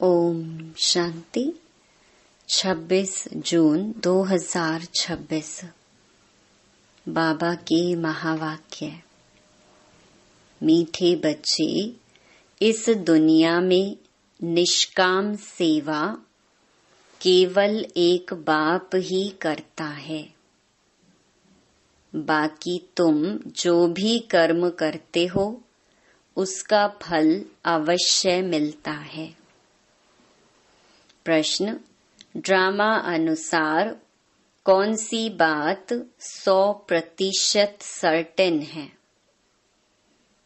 ओम शांति। 26 जून 2026। बाबा के महावाक्य। मीठे बच्चे, इस दुनिया में निष्काम सेवा केवल एक बाप ही करता है। बाकी तुम जो भी कर्म करते हो उसका फल अवश्य मिलता है। प्रश्न। ड्रामा अनुसार कौन सी बात 100% सर्टेन है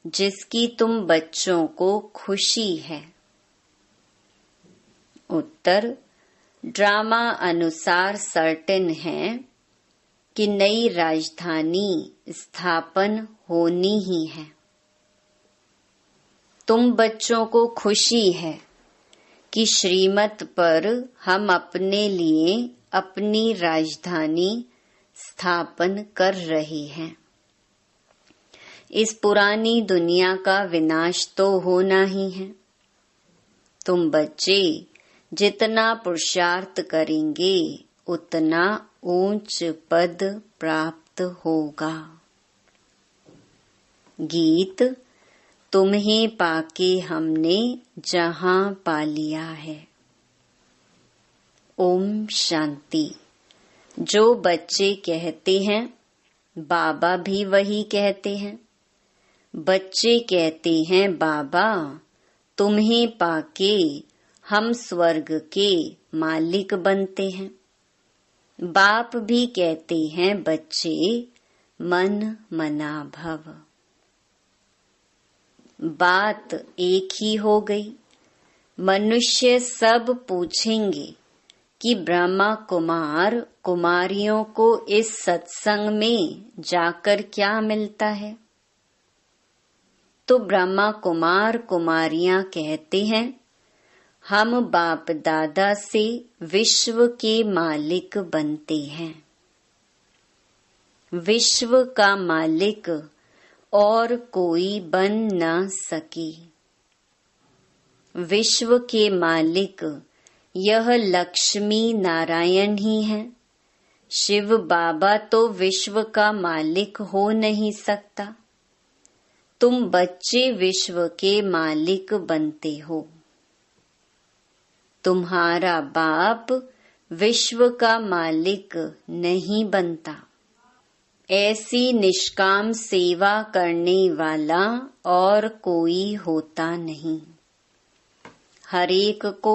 जिसकी तुम बच्चों को खुशी है? उत्तर। ड्रामा अनुसार सर्टेन है कि नई राजधानी स्थापन होनी ही है। तुम बच्चों को खुशी है कि श्रीमत पर हम अपने लिए अपनी राजधानी स्थापन कर रहे हैं। इस पुरानी दुनिया का विनाश तो होना ही है। तुम बच्चे जितना पुरुषार्थ करेंगे उतना ऊंच पद प्राप्त होगा। गीत। तुम्हें पाके हमने जहां पा लिया है। ओम शांति। जो बच्चे कहते हैं बाबा भी वही कहते हैं। बच्चे कहते हैं बाबा तुम्हें पाके हम स्वर्ग के मालिक बनते हैं। बाप भी कहते हैं बच्चे मन मना भव। बात एक ही हो गई। मनुष्य सब पूछेंगे कि ब्रह्मा कुमार कुमारियों को इस सत्संग में जाकर क्या मिलता है? तो ब्रह्मा कुमार कुमारियां कहते हैं हम बाप दादा से विश्व के मालिक बनते हैं। विश्व का मालिक और कोई बन न सके। विश्व के मालिक यह लक्ष्मी नारायण ही हैं। शिव बाबा तो विश्व का मालिक हो नहीं सकता। तुम बच्चे विश्व के मालिक बनते हो। तुम्हारा बाप विश्व का मालिक नहीं बनता। ऐसी निष्काम सेवा करने वाला और कोई होता नहीं। हरेक को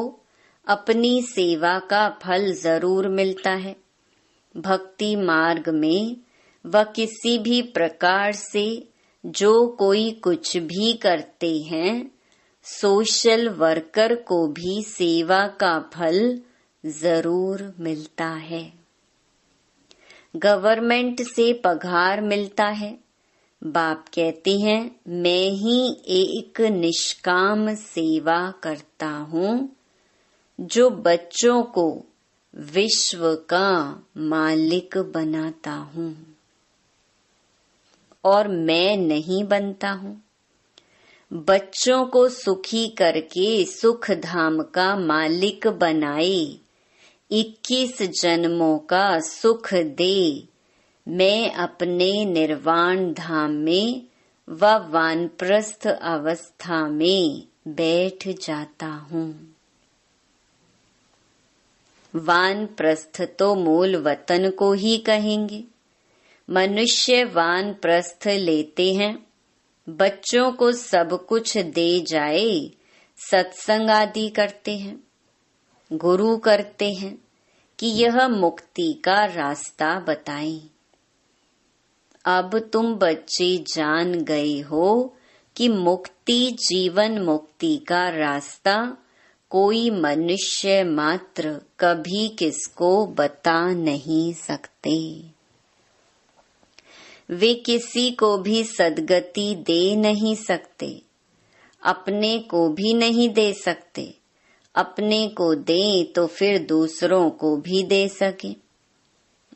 अपनी सेवा का फल जरूर मिलता है। भक्ति मार्ग में व किसी भी प्रकार से जो कोई कुछ भी करते हैं, सोशल वर्कर को भी सेवा का फल जरूर मिलता है। गवर्नमेंट से पगार मिलता है। बाप कहते हैं मैं ही एक निष्काम सेवा करता हूँ जो बच्चों को विश्व का मालिक बनाता हूँ और मैं नहीं बनता हूँ। बच्चों को सुखी करके सुख धाम का मालिक बनाए, 21 जन्मों का सुख दे, मैं अपने निर्वाण धाम में व वानप्रस्थ अवस्था में बैठ जाता हूँ। वानप्रस्थ तो मूल वतन को ही कहेंगे। मनुष्य वानप्रस्थ लेते हैं, बच्चों को सब कुछ दे जाए, सत्संग आदि करते हैं, गुरु करते हैं कि यह मुक्ति का रास्ता बताएं। अब तुम बच्चे जान गए हो कि मुक्ति जीवन मुक्ति का रास्ता कोई मनुष्य मात्र कभी किसको बता नहीं सकते। वे किसी को भी सद्गति दे नहीं सकते, अपने को भी नहीं दे सकते। अपने को दें तो फिर दूसरों को भी दे सके।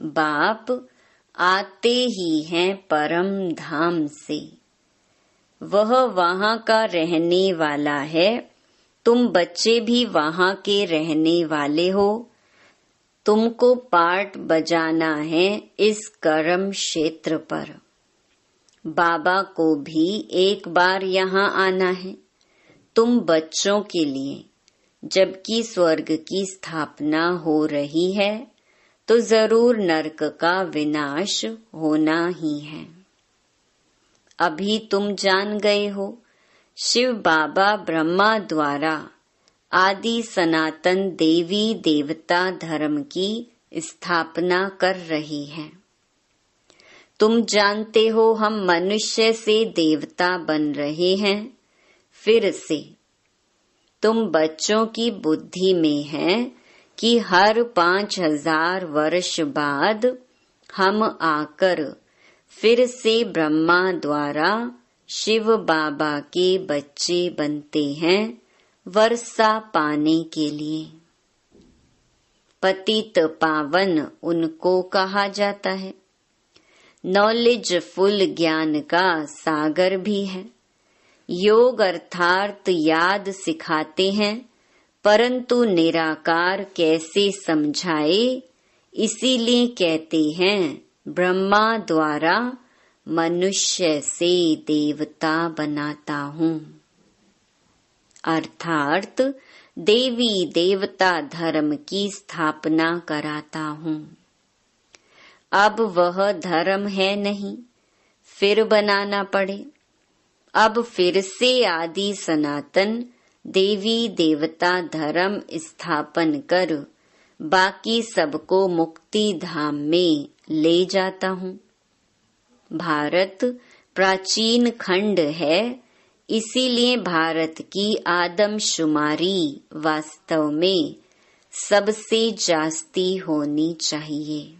बाप आते ही हैं परम धाम से। वह वहाँ का रहने वाला है तुम बच्चे भी वहाँ के रहने वाले हो। तुमको पार्ट बजाना है इस कर्म क्षेत्र पर। बाबा को भी एक बार यहाँ आना है तुम बच्चों के लिए। जबकि स्वर्ग की स्थापना हो रही है तो जरूर नरक का विनाश होना ही है। अभी तुम जान गए हो, शिव बाबा ब्रह्मा द्वारा आदि सनातन देवी देवता धर्म की स्थापना कर रही है। तुम जानते हो हम मनुष्य से देवता बन रहे हैं। फिर से तुम बच्चों की बुद्धि में है कि हर 5000 वर्ष बाद हम आकर फिर से ब्रह्मा द्वारा शिव बाबा के बच्चे बनते हैं वर्षा पाने के लिए। पतित पावन उनको कहा जाता है। नॉलेजफुल ज्ञान का सागर भी है। योग अर्थात याद सिखाते हैं, परंतु निराकार कैसे समझाए, इसीलिए कहते हैं ब्रह्मा द्वारा मनुष्य से देवता बनाता हूँ। अर्थात देवी देवता धर्म की स्थापना कराता हूँ। अब वह धर्म है नहीं, फिर बनाना पड़े। अब फिर से आदि सनातन देवी देवता धर्म स्थापन कर बाकी सबको मुक्ति धाम में ले जाता हूँ। भारत प्राचीन खंड है, इसीलिए भारत की आदमशुमारी वास्तव में सबसे जास्ती होनी चाहिए।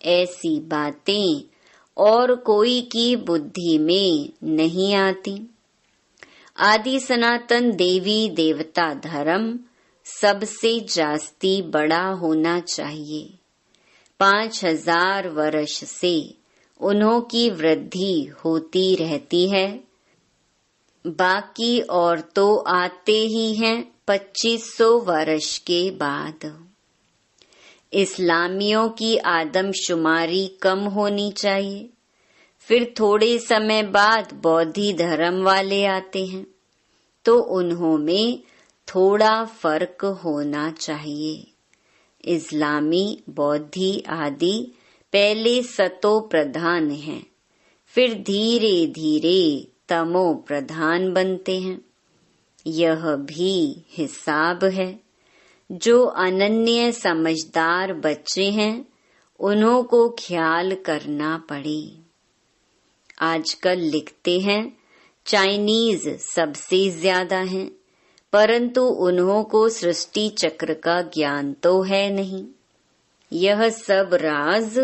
ऐसी बातें और कोई की बुद्धि में नहीं आती। आदि सनातन देवी देवता धर्म सबसे जास्ती बड़ा होना चाहिए। 5000 वर्ष से उन्हों की वृद्धि होती रहती है। बाकी और तो आते ही हैं 2500 वर्ष के बाद। इस्लामियों की आदमशुमारी कम होनी चाहिए। फिर थोड़े समय बाद बौद्धि धर्म वाले आते हैं, तो उन्हों में थोड़ा फर्क होना चाहिए। इस्लामी बौद्धि आदि पहले सतो प्रधान हैं, फिर धीरे धीरे तमो प्रधान बनते हैं। यह भी हिसाब है। जो अनन्य समझदार बच्चे हैं उन्हों को ख्याल करना पड़े। आजकल लिखते हैं चाइनीज सबसे ज्यादा हैं, परंतु उन्हों को सृष्टि चक्र का ज्ञान तो है नहीं। यह सब राज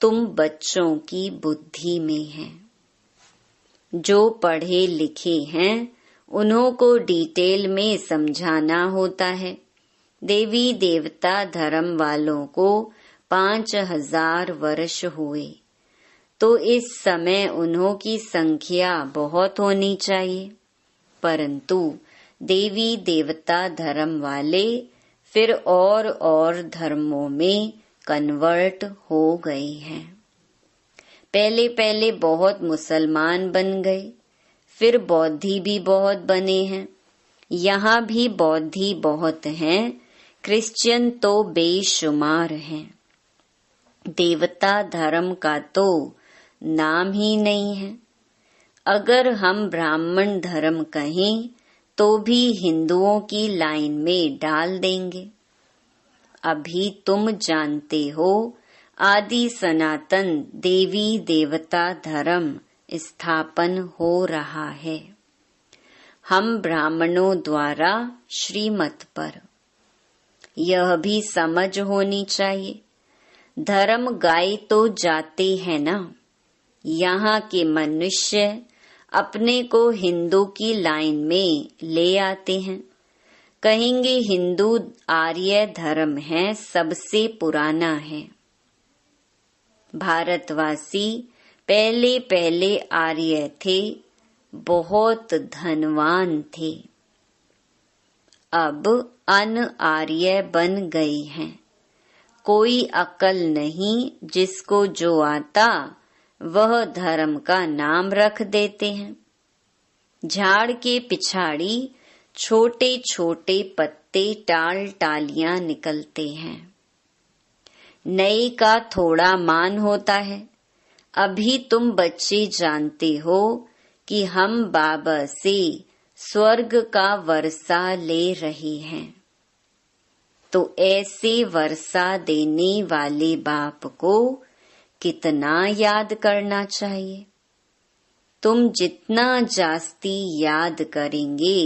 तुम बच्चों की बुद्धि में है। जो पढ़े लिखे हैं उन्हों को डिटेल में समझाना होता है। देवी देवता धर्म वालों को 5000 वर्ष हुए, तो इस समय उन्हों की संख्या बहुत होनी चाहिए। परंतु देवी देवता धर्म वाले फिर और धर्मों में कन्वर्ट हो गए हैं। पहले पहले बहुत मुसलमान बन गए, फिर बौद्धि भी बहुत बने हैं। यहाँ भी बौद्धि बहुत हैं, क्रिश्चियन तो बेशुमार हैं। देवता धर्म का तो नाम ही नहीं है। अगर हम ब्राह्मण धर्म कहें तो भी हिंदुओं की लाइन में डाल देंगे। अभी तुम जानते हो आदि सनातन देवी देवता धर्म स्थापन हो रहा है। हम ब्राह्मणों द्वारा श्रीमत पर। यह भी समझ होनी चाहिए। धर्म गाए तो जाते हैं ना। यहाँ के मनुष्य अपने को हिंदू की लाइन में ले आते हैं। कहेंगे हिंदू आर्य धर्म है, सबसे पुराना है। भारतवासी पहले पहले आर्य थे, बहुत धनवान थे। अब अनआर्य बन गई हैं। कोई अकल नहीं, जिसको जो आता वह धर्म का नाम रख देते हैं। झाड़ के पिछाड़ी छोटे छोटे पत्ते टाल टालियां निकलते हैं। नए का थोड़ा मान होता है। अभी तुम बच्चे जानते हो कि हम बाबा से स्वर्ग का वर्षा ले रहे हैं, तो ऐसे वर्षा देने वाले बाप को कितना याद करना चाहिए। तुम जितना जास्ती याद करेंगे,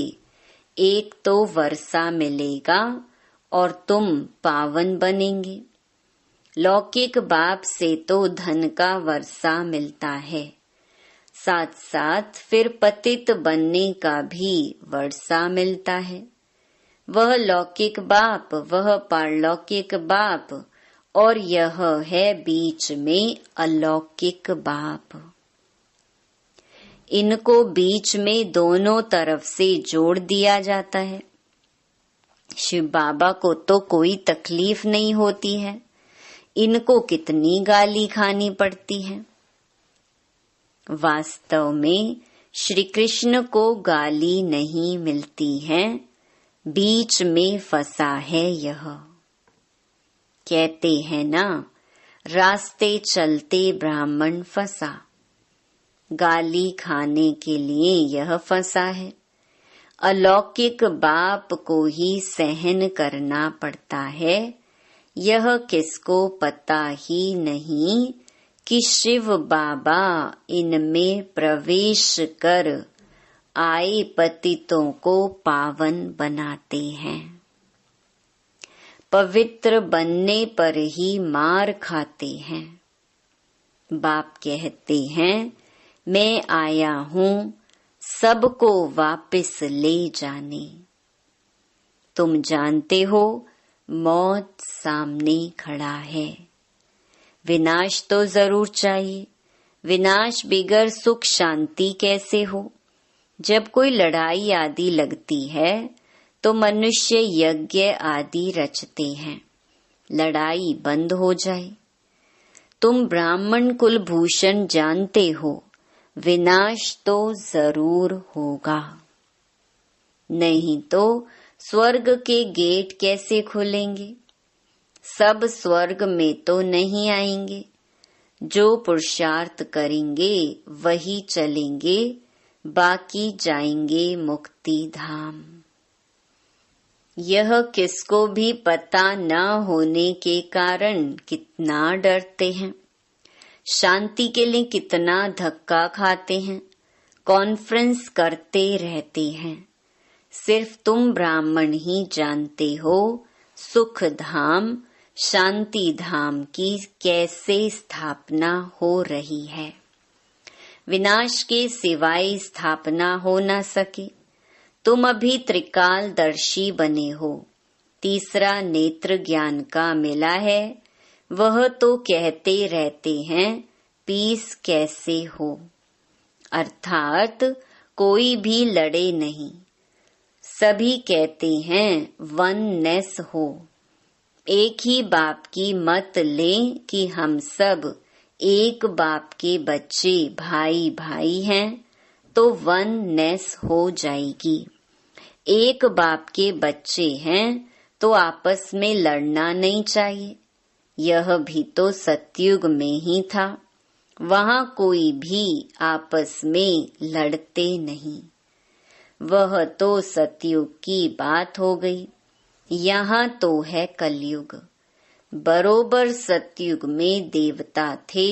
एक तो वर्षा मिलेगा और तुम पावन बनेंगे। लौकिक बाप से तो धन का वर्षा मिलता है, साथ साथ फिर पतित बनने का भी वर्षा मिलता है। वह लौकिक बाप, वह पारलौकिक बाप, और यह है बीच में अलौकिक बाप। इनको बीच में दोनों तरफ से जोड़ दिया जाता है। शिव बाबा को तो कोई तकलीफ नहीं होती है, इनको कितनी गाली खानी पड़ती है। वास्तव में श्री कृष्ण को गाली नहीं मिलती है, बीच में फंसा है यह। कहते हैं ना, रास्ते चलते ब्राह्मण फंसा। गाली खाने के लिए यह फंसा है। अलौकिक बाप को ही सहन करना पड़ता है। यह किसको पता ही नहीं कि शिव बाबा इनमें प्रवेश कर आए पतितों को पावन बनाते हैं। पवित्र बनने पर ही मार खाते हैं। बाप कहते हैं, मैं आया हूँ सबको वापस ले जाने। तुम जानते हो, मौत सामने खड़ा है। विनाश तो जरूर चाहिए। विनाश बिगर सुख शांति कैसे हो। जब कोई लड़ाई आदि लगती है तो मनुष्य यज्ञ आदि रचते हैं, लड़ाई बंद हो जाए। तुम ब्राह्मण कुलभूषण जानते हो, विनाश तो जरूर होगा। नहीं तो स्वर्ग के गेट कैसे खुलेंगे। सब स्वर्ग में तो नहीं आएंगे। जो पुरुषार्थ करेंगे वही चलेंगे, बाकी जाएंगे मुक्ति धाम। यह किसको भी पता न होने के कारण कितना डरते हैं। शांति के लिए कितना धक्का खाते हैं, कॉन्फ्रेंस करते रहते हैं। सिर्फ तुम ब्राह्मण ही जानते हो सुख धाम, शांति धाम की कैसे स्थापना हो रही है। विनाश के सिवाय स्थापना हो न सके। तुम अभी त्रिकालदर्शी बने हो, तीसरा नेत्र ज्ञान का मिला है। वह तो कहते रहते हैं पीस कैसे हो, अर्थात कोई भी लड़े नहीं। सभी कहते हैं वननेस हो। एक ही बाप की मत लें कि हम सब एक बाप के बच्चे भाई भाई हैं, तो वननेस हो जाएगी। एक बाप के बच्चे हैं तो आपस में लड़ना नहीं चाहिए। यह भी तो सतयुग में ही था, वहाँ कोई भी आपस में लड़ते नहीं। वह तो सतयुग की बात हो गई। यहाँ तो है कलयुग। बरोबर सतयुग में देवता थे,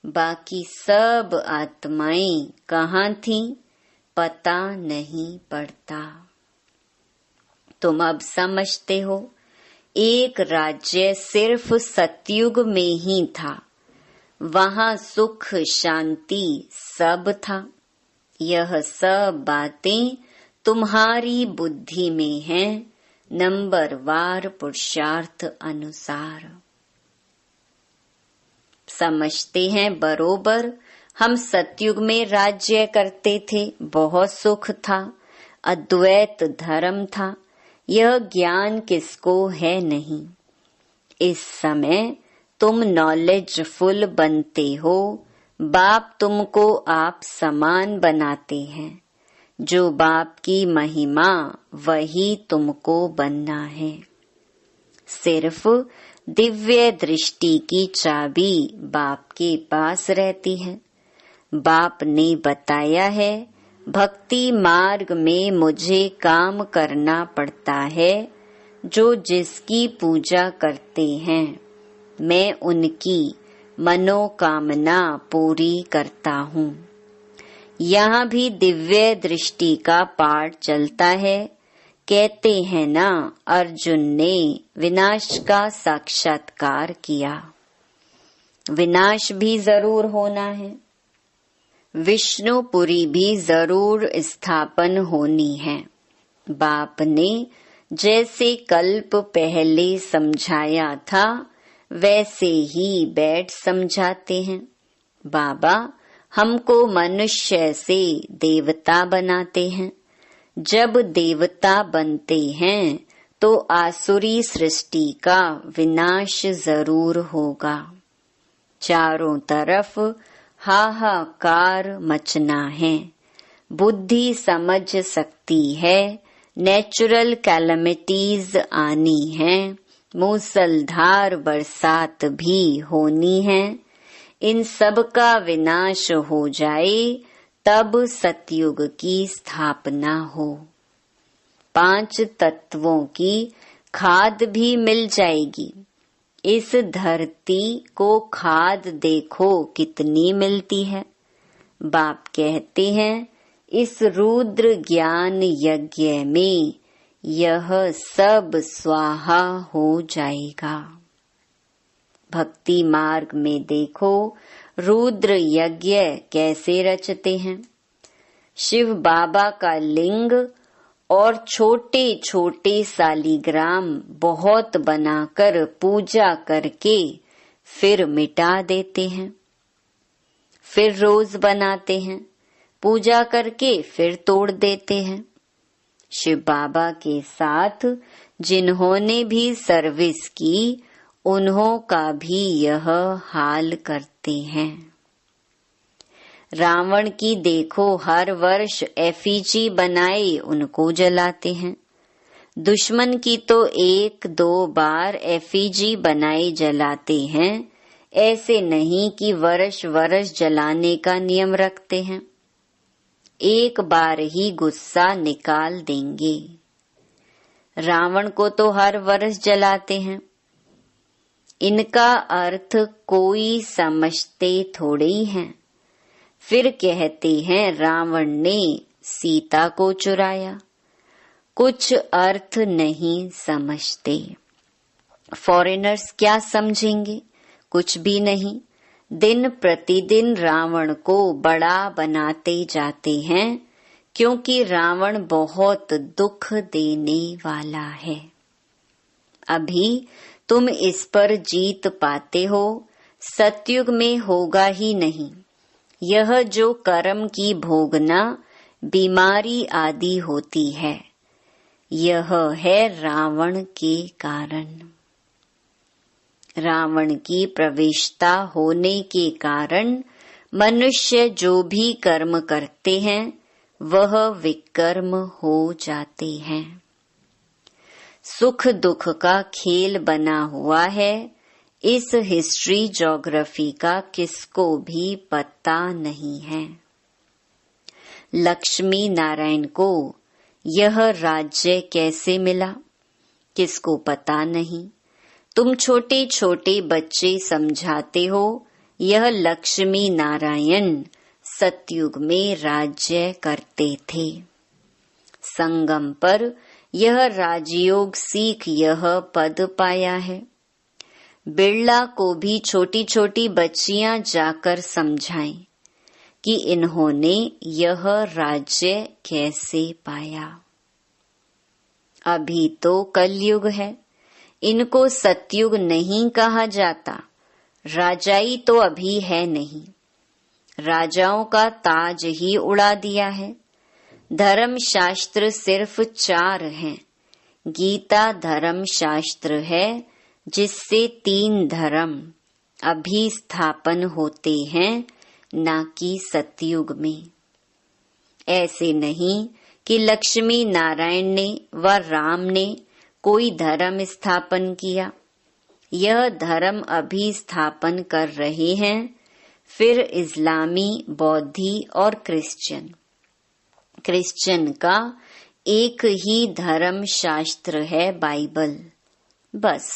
बाकी सब आत्माएं कहाँ थीं, पता नहीं पड़ता। तुम अब समझते हो, एक राज्य सिर्फ सतयुग में ही था, वहाँ सुख शांति सब था। यह सब बातें तुम्हारी बुद्धि में हैं, नंबरवार पुरुषार्थ अनुसार। समझते हैं बरोबर। हम सतयुग में राज्य करते थे, बहुत सुख था, अद्वैत धर्म था। यह ज्ञान किसको है नहीं। इस समय तुम नॉलेजफुल बनते हो, बाप तुमको आप समान बनाते हैं। जो बाप की महिमा वही तुमको बनना है। सिर्फ दिव्य दृष्टि की चाबी बाप के पास रहती है। बाप ने बताया है, भक्ति मार्ग में मुझे काम करना पड़ता है। जो जिसकी पूजा करते हैं मैं उनकी मनोकामना पूरी करता हूँ। यहाँ भी दिव्य दृष्टि का पाठ चलता है। कहते हैं ना, अर्जुन ने विनाश का साक्षात्कार किया। विनाश भी जरूर होना है, विष्णुपुरी भी जरूर स्थापन होनी है। बाप ने जैसे कल्प पहले समझाया था वैसे ही बैठ समझाते हैं। बाबा हमको मनुष्य से देवता बनाते हैं। जब देवता बनते हैं तो आसुरी सृष्टि का विनाश जरूर होगा। चारों तरफ हाहाकार मचना है। बुद्धि समझ सकती है, नेचुरल कैलेमिटीज आनी है, मूसलधार बरसात भी होनी है। इन सब का विनाश हो जाए तब सतयुग की स्थापना हो। 5 तत्वों की खाद भी मिल जाएगी। इस धरती को खाद देखो कितनी मिलती है। बाप कहते हैं, इस रुद्र ज्ञान यज्ञ में यह सब स्वाहा हो जाएगा। भक्ति मार्ग में देखो रुद्र यज्ञ कैसे रचते हैं। शिव बाबा का लिंग और छोटे छोटे सालीग्राम बहुत बनाकर पूजा करके फिर मिटा देते हैं। फिर रोज बनाते हैं, पूजा करके फिर तोड़ देते हैं। शिव बाबा के साथ जिन्होंने भी सर्विस की उन्हों का भी यह हाल करते हैं। रावण की देखो हर वर्ष एफिजी बनाए उनको जलाते हैं। दुश्मन की तो 1-2 बार एफिजी बनाए जलाते हैं। ऐसे नहीं कि वर्ष वर्ष जलाने का नियम रखते हैं। एक बार ही गुस्सा निकाल देंगे। रावण को तो हर वर्ष जलाते हैं। इनका अर्थ कोई समझते थोड़े ही हैं। फिर कहते हैं रावण ने सीता को चुराया। कुछ अर्थ नहीं समझते। फॉरेनर्स क्या समझेंगे? कुछ भी नहीं। दिन प्रतिदिन रावण को बड़ा बनाते जाते हैं, क्योंकि रावण बहुत दुख देने वाला है। अभी तुम इस पर जीत पाते हो, सतयुग में होगा ही नहीं। यह जो कर्म की भोगना बीमारी आदि होती है, यह है रावण के कारण। रावण की प्रविष्टता होने के कारण मनुष्य जो भी कर्म करते हैं वह विकर्म हो जाते हैं। सुख दुख का खेल बना हुआ है। इस हिस्ट्री ज्योग्राफी का किसको भी पता नहीं है। लक्ष्मी नारायण को यह राज्य कैसे मिला, किसको पता नहीं। तुम छोटे छोटे बच्चे समझाते हो यह लक्ष्मी नारायण सतयुग में राज्य करते थे। संगम पर यह राजयोग सीख यह पद पाया है। बिरला को भी छोटी छोटी बच्चियां जाकर समझाएं कि इन्होंने यह राज्य कैसे पाया। अभी तो कलयुग है, इनको सतयुग नहीं कहा जाता। राजाई तो अभी है नहीं। राजाओं का ताज ही उड़ा दिया है। धर्म शास्त्र सिर्फ 4 हैं, गीता धर्म शास्त्र है जिससे 3 धर्म अभिस्थापन होते हैं, ना कि सतयुग में। ऐसे नहीं कि लक्ष्मी नारायण ने व राम ने कोई धर्म स्थापन किया। यह धर्म अभिस्थापन कर रहे हैं फिर इस्लामी, बौद्धि और क्रिश्चियन। क्रिश्चियन का एक ही धर्म शास्त्र है, बाइबल, बस।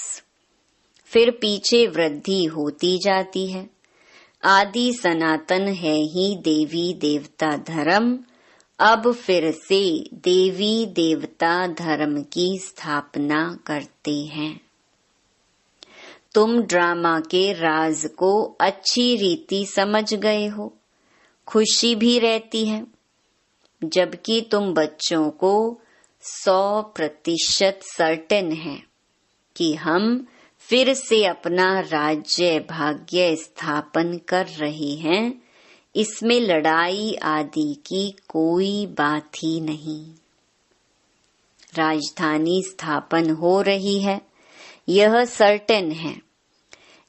फिर पीछे वृद्धि होती जाती है। आदि सनातन है ही देवी देवता धर्म। अब फिर से देवी देवता धर्म की स्थापना करते हैं। तुम ड्रामा के राज को अच्छी रीति समझ गए हो, खुशी भी रहती है, जबकि तुम बच्चों को 100% सर्टेन है कि हम फिर से अपना राज्य भाग्य स्थापन कर रहे हैं। इसमें लड़ाई आदि की कोई बात ही नहीं। राजधानी स्थापन हो रही है, यह सर्टेन है,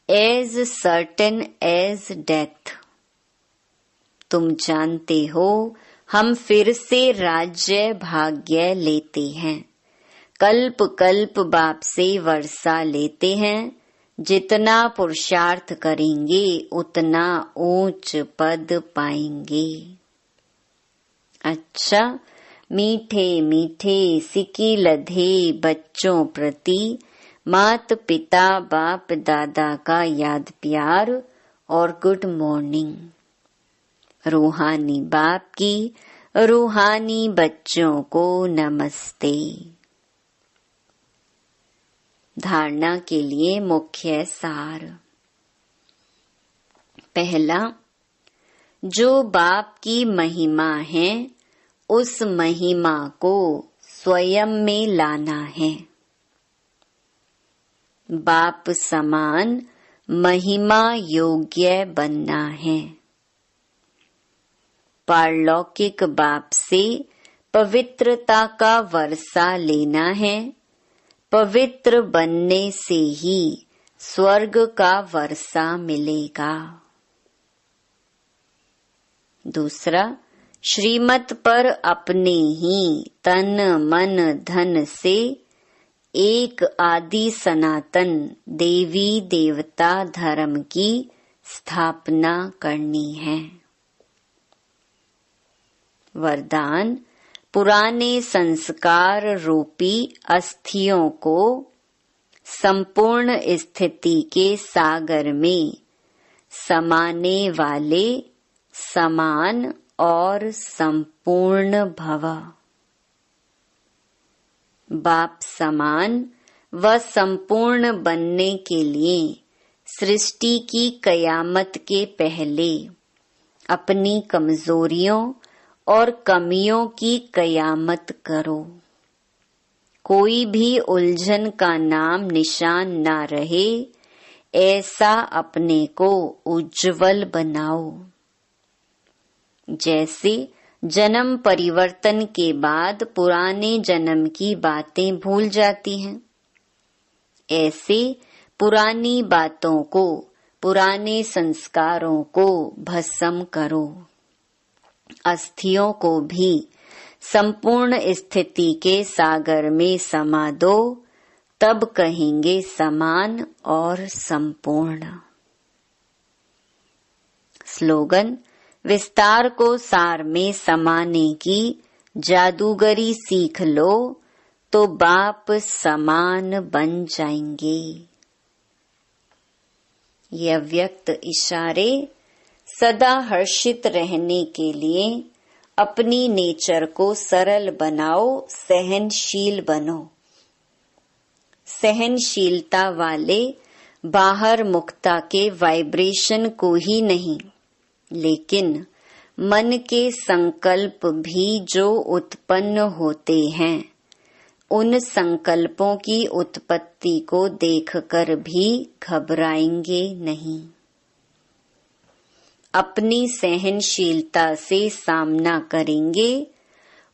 एज सर्टेन एज डेथ। तुम जानते हो हम फिर से राज्य भाग्य लेते हैं, कल्प कल्प बाप से वर्षा लेते हैं। जितना पुरुषार्थ करेंगे उतना ऊंच पद पाएंगे। अच्छा, मीठे मीठे सिकी लधे बच्चों प्रति मात पिता बाप दादा का याद प्यार और गुड मॉर्निंग। रूहानी बाप की रूहानी बच्चों को नमस्ते। धारणा के लिए मुख्य सार। पहला, जो बाप की महिमा है उस महिमा को स्वयं में लाना है। बाप समान महिमा योग्य बनना है। पारलौकिक बाप से पवित्रता का वर्षा लेना है। पवित्र बनने से ही स्वर्ग का वर्षा मिलेगा। दूसरा, श्रीमत पर अपने ही तन मन धन से एक आदि सनातन देवी देवता धर्म की स्थापना करनी है। वरदान, पुराने संस्कार रूपी अस्थियों को संपूर्ण स्थिति के सागर में समाने वाले समान और संपूर्ण भव। बाप समान व संपूर्ण बनने के लिए सृष्टि की कयामत के पहले अपनी कमजोरियों और कमियों की कयामत करो। कोई भी उलझन का नाम निशान ना रहे, ऐसा अपने को उज्जवल बनाओ। जैसे जन्म परिवर्तन के बाद पुराने जन्म की बातें भूल जाती हैं, ऐसे पुरानी बातों को, पुराने संस्कारों को भस्म करो। अस्थियों को भी संपूर्ण स्थिति के सागर में समा दो, तब कहेंगे समान और संपूर्ण। स्लोगन, विस्तार को सार में समाने की जादूगरी सीख लो तो बाप समान बन जाएंगे। ये अव्यक्त इशारे सदा हर्षित रहने के लिए अपनी नेचर को सरल बनाओ, सहनशील बनो। सहनशीलता वाले बाहर मुक्ता के वाइब्रेशन को ही नहीं, लेकिन मन के संकल्प भी जो उत्पन्न होते हैं, उन संकल्पों की उत्पत्ति को देखकर भी घबराएंगे नहीं। अपनी सहनशीलता से सामना करेंगे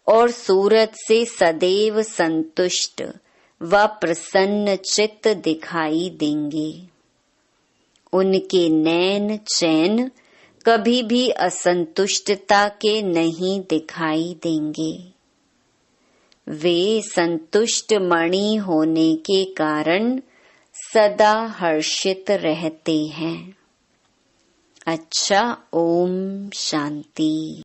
और सूरत से सदैव संतुष्ट व प्रसन्न चित्त दिखाई देंगे। उनके नैन चैन कभी भी असंतुष्टता के नहीं दिखाई देंगे। वे संतुष्ट मणि होने के कारण सदा हर्षित रहते हैं। अच्छा, ओम शांति।